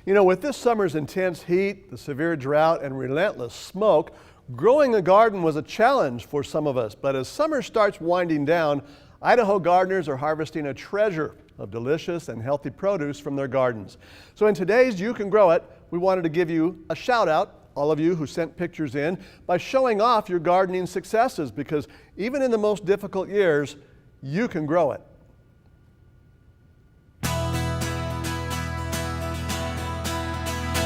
You know, with this summer's intense heat, the severe drought, and relentless smoke, growing a garden was a challenge for some of us. But as summer starts winding down, Idaho gardeners are harvesting a treasure of delicious and healthy produce from their gardens. So in today's You Can Grow It, we wanted to give you a shout out, all of you who sent pictures in, by showing off your gardening successes, because even in the most difficult years, you can grow it.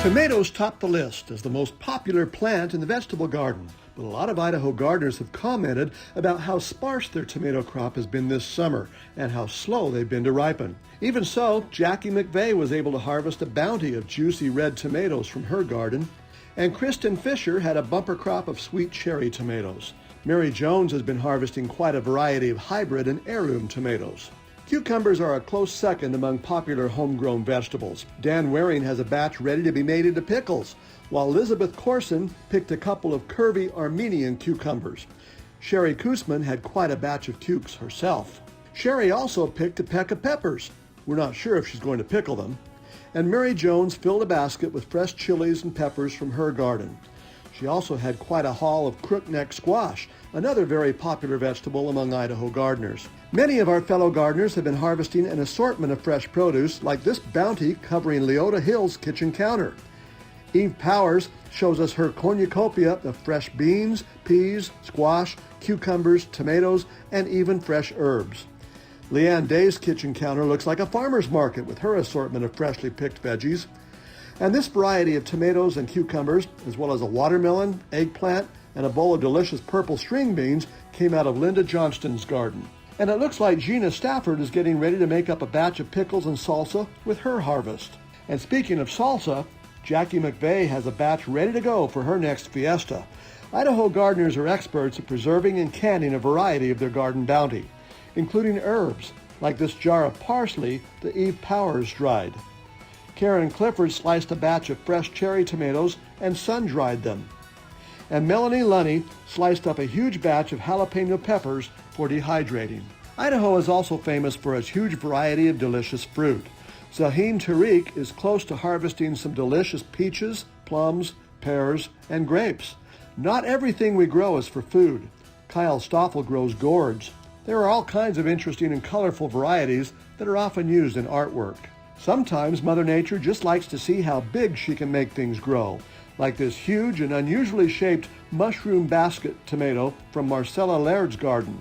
Tomatoes top the list as the most popular plant in the vegetable garden, but a lot of Idaho gardeners have commented about how sparse their tomato crop has been this summer and how slow they've been to ripen. Even so, Jackie McVeigh was able to harvest a bounty of juicy red tomatoes from her garden, and Kristen Fisher had a bumper crop of sweet cherry tomatoes. Mary Jones has been harvesting quite a variety of hybrid and heirloom tomatoes. Cucumbers are a close second among popular homegrown vegetables. Dan Waring has a batch ready to be made into pickles, while Elizabeth Corson picked a couple of curvy Armenian cucumbers. Sherry Koosman had quite a batch of cukes herself. Sherry also picked a peck of peppers. We're not sure if she's going to pickle them. And Mary Jones filled a basket with fresh chilies and peppers from her garden. She also had quite a haul of crookneck squash, another very popular vegetable among Idaho gardeners. Many of our fellow gardeners have been harvesting an assortment of fresh produce, like this bounty covering Leota Hill's kitchen counter. Eve Powers shows us her cornucopia of fresh beans, peas, squash, cucumbers, tomatoes, and even fresh herbs. Leanne Day's kitchen counter looks like a farmer's market with her assortment of freshly picked veggies. And this variety of tomatoes and cucumbers, as well as a watermelon, eggplant, and a bowl of delicious purple string beans, came out of Linda Johnston's garden. And it looks like Gina Stafford is getting ready to make up a batch of pickles and salsa with her harvest. And speaking of salsa, Jackie McVeigh has a batch ready to go for her next fiesta. Idaho gardeners are experts at preserving and canning a variety of their garden bounty, including herbs, like this jar of parsley that Eve Powers dried. Karen Clifford sliced a batch of fresh cherry tomatoes and sun-dried them. And Melanie Lunny sliced up a huge batch of jalapeno peppers for dehydrating. Idaho is also famous for its huge variety of delicious fruit. Zaheen Tariq is close to harvesting some delicious peaches, plums, pears, and grapes. Not everything we grow is for food. Kyle Stoffel grows gourds. There are all kinds of interesting and colorful varieties that are often used in artwork. Sometimes Mother Nature just likes to see how big she can make things grow, like this huge and unusually shaped mushroom basket tomato from Marcella Laird's garden.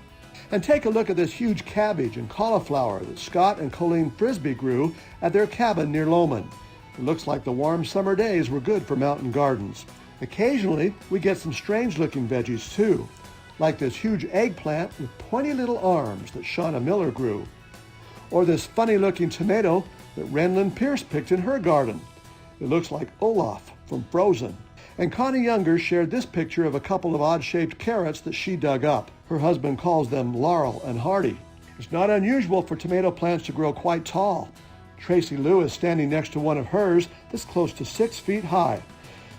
And take a look at this huge cabbage and cauliflower that Scott and Colleen Frisbee grew at their cabin near Lowman. It looks like the warm summer days were good for mountain gardens. Occasionally, we get some strange-looking veggies too, like this huge eggplant with pointy little arms that Shauna Miller grew, or this funny-looking tomato that Renlyn Pierce picked in her garden. It looks like Olaf from Frozen. And Connie Younger shared this picture of a couple of odd-shaped carrots that she dug up. Her husband calls them Laurel and Hardy. It's not unusual for tomato plants to grow quite tall. Tracy Liu is standing next to one of hers that's close to 6 feet high.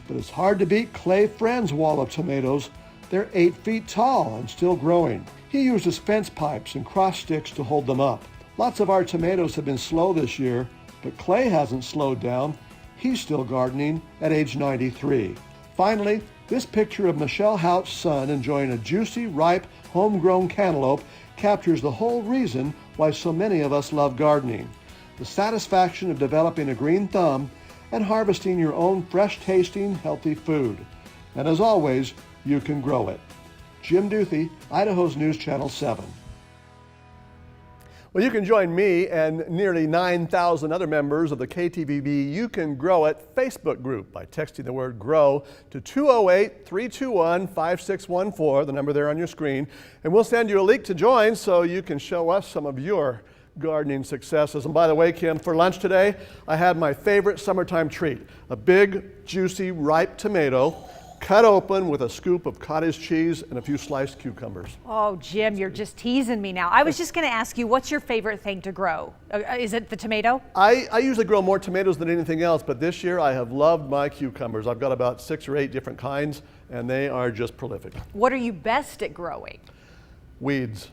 But it's hard to beat Clay Friend's wall of tomatoes. They're 8 feet tall and still growing. He uses fence pipes and cross sticks to hold them up. Lots of our tomatoes have been slow this year, but Clay hasn't slowed down. He's still gardening at age 93. Finally, this picture of Michelle Hout's son enjoying a juicy, ripe, homegrown cantaloupe captures the whole reason why so many of us love gardening. The satisfaction of developing a green thumb and harvesting your own fresh-tasting, healthy food. And as always, you can grow it. Jim Duthie, Idaho's News Channel 7. Well, you can join me and nearly 9,000 other members of the KTVB You Can Grow It Facebook group by texting the word GROW to 208-321-5614, the number there on your screen, and we'll send you a link to join so you can show us some of your gardening successes. And by the way, Kim, for lunch today, I had my favorite summertime treat, a big, juicy, ripe tomato cut open with a scoop of cottage cheese and a few sliced cucumbers. Oh, Jim, you're just teasing me now. I was just going to ask you, what's your favorite thing to grow? Is it the tomato? I usually grow more tomatoes than anything else, but this year I have loved my cucumbers. I've got about 6 or 8 different kinds, and they are just prolific. What are you best at growing? Weeds.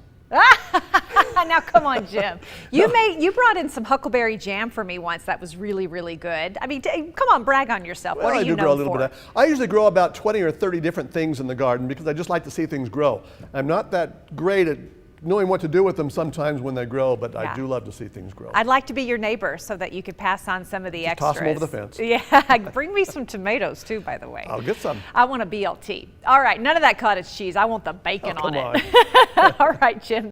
Now, come on, Jim. You brought in some huckleberry jam for me once. That was really, really good. I mean, come on, brag on yourself. Well, What are I you do grow a known little for? bit. I usually grow about 20 or 30 different things in the garden because I just like to see things grow. I'm not that great at knowing what to do with them sometimes when they grow, but I do love to see things grow. I'd like to be your neighbor so that you could pass on some of the extras. Toss them over the fence. Yeah, bring me some tomatoes too, by the way. I'll get some. I want a BLT. All right, none of that cottage cheese. I want the bacon on come it. All right, Jim.